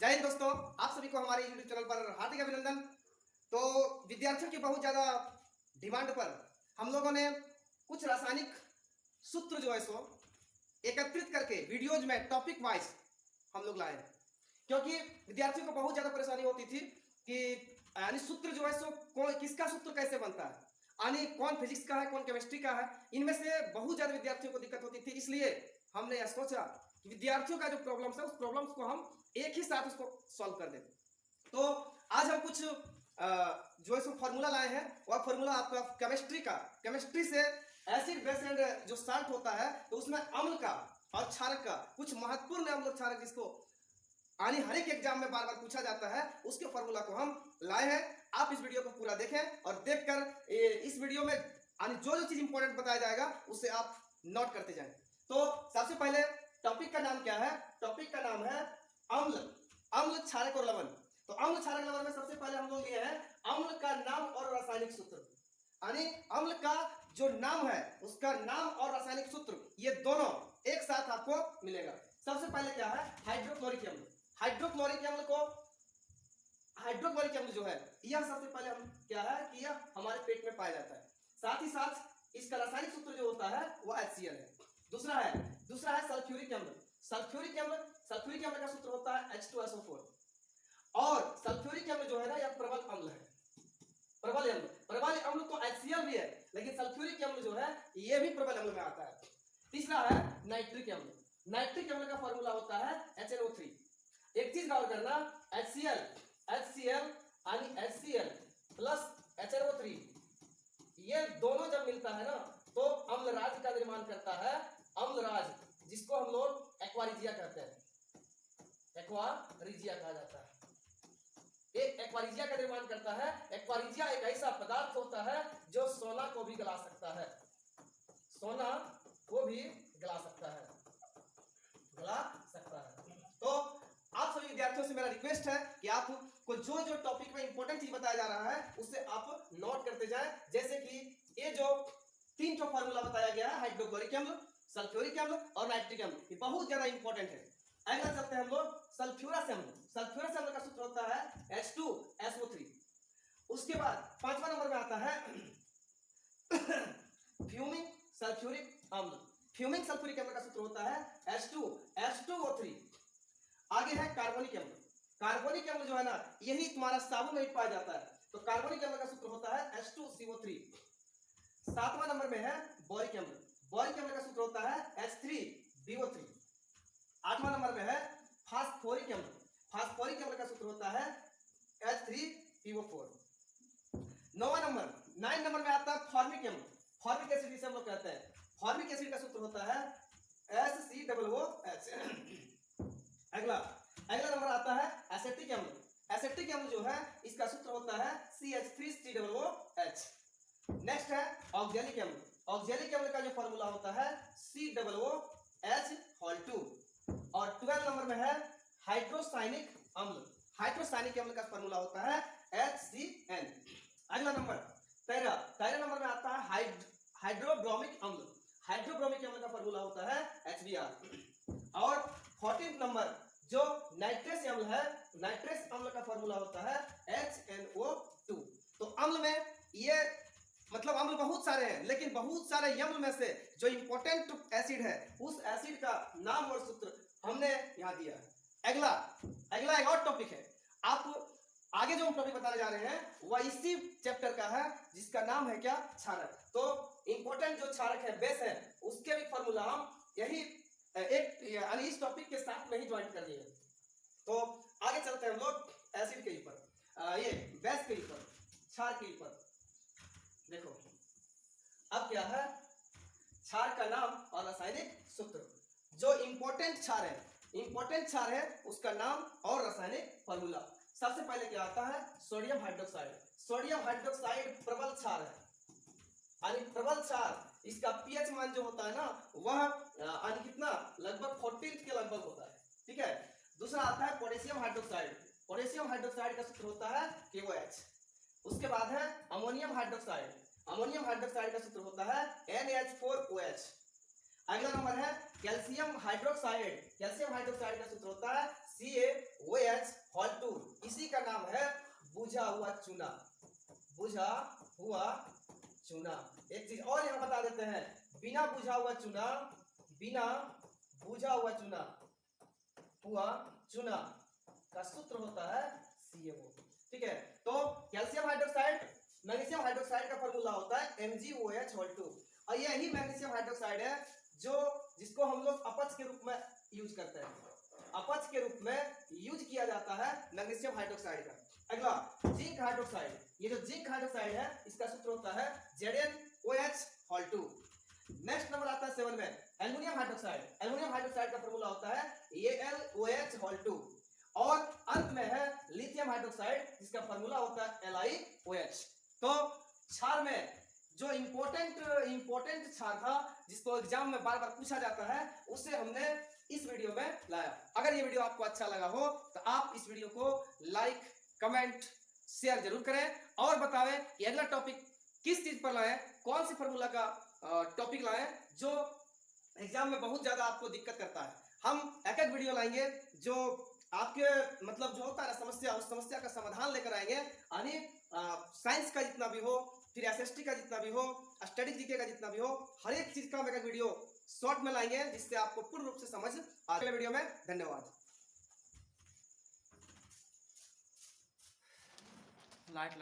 जय हिंद दोस्तों, आप सभी को हमारे यूट्यूब चैनल पर हार्दिक अभिनंदन। तो विद्यार्थियों की बहुत ज़्यादा डिमांड पर हम लोगों ने कुछ रासायनिक सूत्र जो है सो एकत्रित करके वीडियोज में टॉपिक वाइज हम लोग लाए, क्योंकि विद्यार्थियों को बहुत ज़्यादा परेशानी होती थी कि यानी सूत्र जो है सो कौन किसका सूत्र कैसे बनता है, यानी कौन फिजिक्स का है कौन केमिस्ट्री का है। इनमें से बहुत ज़्यादा विद्यार्थियों को दिक्कत होती थी, इसलिए हमने यह सोचा कि विद्यार्थियों का जो प्रॉब्लम्स है उस प्रॉब्लम्स को हम एक ही साथ उसको सॉल्व कर दें। तो आज हम कुछ जो है सो फॉर्मूला लाए हैं। वह फॉर्मूला आपका केमिस्ट्री से एसिड बेस एंड जो साल्ट होता है तो उसमें अम्ल का और क्षारक का कुछ महत्वपूर्ण अम्ल और क्षारक जिसको यानी हर एक एग्जाम में बार बार पूछा जाता है, उसके फॉर्मूला को हम लाए हैं। आप इस वीडियो को पूरा देखें और देखकर इस वीडियो में यानी जो जो चीज इंपॉर्टेंट बताया जाएगा उसे आप नोट करते जाएं। तो सबसे पहले टॉपिक का नाम क्या है? टॉपिक का नाम है अम्ल क्षारक और लवण। तो अम्ल क्षारक लवण में सबसे पहले हम लोग लिए हैं अम्ल का नाम और रासायनिक सूत्र, यानी अम्ल का जो नाम है उसका नाम और रासायनिक सूत्र ये दोनों एक साथ आपको मिलेगा। सबसे पहले क्या है? हाइड्रोक्लोरिक अम्ल। हाइड्रोक्लोरिक अम्ल जो है यह सबसे पहले हम क्या है कि यह हमारे पेट में पाया जाता है। साथ ही साथ इसका रासायनिक सूत्र जो होता है वह HCl है। दूसरा है सल्फ्यूरिक अम्ल। सल्फ्यूरिक अम्ल का सूत्र होता है H2SO4। और सल्फ्यूरिक अम्ल जो है ना यह प्रबल अम्ल है। प्रबल अम्ल तो HCl भी है, लेकिन सल्फ्यूरिक अम्ल जो है यह भी प्रबल अम्ल में आता है। तीसरा है नाइट्रिक अम्ल। नाइट्रिक अम्ल का फॉर्मूला होता है HNO3। एक चीज गौर करना, HCl प्लस HNO3 ये दोनों जब मिलता है ना तो अम्लराज का निर्माण करता है। अम्लराज जिसको हम लोग एक्वारिजिया कहते हैं, एक्वारिजिया कहा जाता है। एक एक्वारिजिया का निर्माण करता है। एक्वारिजिया एक ऐसा पदार्थ होता है जो सोना को भी गला सकता है, तो आप सभी विद्यार्थियों से मेरा रिक्वेस्ट है कि आपको जो जो टॉपिक में इंपॉर्टेंट चीज बताया जा रहा है उसे आप नोट करते जाएं। जैसे कि ये जो तीन जो फॉर्मूला बताया गया है, हाइड्रोक्लोरिक अम्ल, सल्फ्यूरिक अम्ल और नाइट्रिक अम्ल, ये बहुत ज्यादा इंपॉर्टेंट है। अगला चलते हैं हम लोग सल्फ्यूरस अम्ल। सल्फ्यूरस अम्ल का सूत्र होता है H2SO3। उसके बाद पांचवा नंबर में आता है फ्यूमिंग सल्फ्यूरिक अम्ल। फ्यूमिंग सल्फ्यूरिक अम्ल का सूत्र होता है H2O3। आगे है कार्बोनिक अम्ल। कार्बोनिक अम्ल जो है ना यही तुम्हारा साबुन में पाया जाता है, तो कार्बोनिक अम्ल का सूत्र होता है H2CO3। सातवां नंबर में है बोरिक अम्ल। बोरिक अम्ल का सूत्र होता है H3BO3। आठवां नंबर में है फास्फोरिक अम्ल। फास्फोरिक अम्ल का सूत्र होता है H3PO4। नाइन नंबर में आता है फॉर्मिक अम्ल। फॉर्मिक एसिड जिसे हम लोग कहते हैं, फॉर्मिक एसिड का सूत्र होता है HCOOH। अगला नंबर आता है एसेटिक अम्ल। एसेटिक अम्ल जो है इसका सूत्र होता है CH3COOH। नेक्स्ट है ऑक्जेलिक अम्ल। ऑक्जेलिक अम्ल का जो फॉर्मूला होता है COOH2। और 12 नंबर में है हाइड्रोसाइनिक अम्ल। हाइड्रोसाइनिक अम्ल का फॉर्मूला होता है HCN। अगला नंबर 13 नंबर में आता है हाइड्रोब्रोमिक अम्ल। हाइड्रोब्रोमिक अम्ल का फॉर्मूला होता है HBr। और 14 नंबर जो नाइट्रस अम्ल है, नाइट्रस अम्ल का फॉर्मूला होता है HNO2। तो अम्ल में ये मतलब अम्ल बहुत सारे हैं, लेकिन बहुत सारे अम्ल में से जो इंपॉर्टेंट एसिड है उस एसिड का नाम और सूत्र हमने यहाँ दिया है। अगला एक और टॉपिक है। आप आगे जो हम टॉपिक बताने जा रहे हैं वह इसी चैप्टर का है, जिसका नाम है क्या? क्षारक। तो इंपॉर्टेंट जो क्षारक है, बेस है, उसके भी फॉर्मूला हम यही एक यानी इस टॉपिक के साथ में ही ज्वाइन कर दिए। तो आगे चलते हैं हम लोग एसिड के ऊपर, ये बेस के ऊपर, क्षार के ऊपर। देखो अब क्या है, क्षार का नाम और रासायनिक सूत्र। जो इंपॉर्टेंट क्षार है उसका नाम और रासायनिक फॉर्मूला। सबसे पहले क्या आता है? Sodium hydroxide. सोडियम हाइड्रोक्साइड प्रबल क्षार है, यानी प्रबल क्षार। इसका पीएच मान जो होता है ना वह कितना लगभग 40 के लगभग होता है, ठीक है। दूसरा आता है पोटेशियम हाइड्रोक्साइड। पोटेशियम हाइड्रोक्साइड का सूत्र होता है KOH। उसके बाद है अमोनियम हाइड्रोक्साइड। अमोनियम हाइड्रोक्साइड का सूत्र होता है NH4OH। अगला नंबर है कैल्शियम हाइड्रोक्साइड। कैल्शियम हाइड्रोक्साइड का सूत्र होता है CaOH। चूना, बुझा हुआ चूना। एक चीज और यहाँ बता देते हैं, बिना बुझा हुआ चूना, बिना बुझा हुआ चूना का सूत्र होता है CaO। ठीक है, तो कैल्शियम हाइड्रोक्साइड मैग्नीशियम हाइड्रोक्साइड का फॉर्मूला होता है MgOH2। और यही मैग्नीशियम हाइड्रोक्साइड है जो जिसको हम लोग अपच के रूप में यूज करते हैं, अपच के रूप में यूज किया जाता है मैग्नीशियम हाइड्रोक्साइड का। अगला जिंक हाइड्रोक्साइड, ये जो जिंक हाइड्रोक्साइड है इसका सूत्र होता है ZnOH2। नेक्स्ट नंबर आता है 7 में एल्युमिनियम हाइड्रोक्साइड। एल्युमिनियम हाइड्रोक्साइड का फॉर्मूला होता है AlOH2। और अंत में है लिथियम हाइड्रोक्साइड जिसका फॉर्मूला होता है LiOH। तो क्षार में जो इंपॉर्टेंट क्षार था जिसको एग्जाम में बार बार पूछा जाता है, उसे हमने इस वीडियो में लाया। अगर ये वीडियो आपको अच्छा लगा हो तो आप इस वीडियो को लाइक, कमेंट, शेयर जरूर करें और बतावें कि अगला टॉपिक किस चीज पर लाएं, कौन सी फॉर्मूला का टॉपिक लाएं जो एग्जाम में बहुत ज्यादा आपको दिक्कत करता है। हम एक वीडियो लाएंगे जो आपके मतलब जो होता है समस्या, उस समस्या का समाधान लेकर आएंगे। यानी साइंस का जितना भी हो, फिर SST का जितना भी हो, स्टडी जीके का जितना भी हो, हर एक चीज का हम एक वीडियो शॉर्ट में लाएंगे जिससे आपको पूर्ण रूप से समझ आ। अगले वीडियो में धन्यवाद। लाइट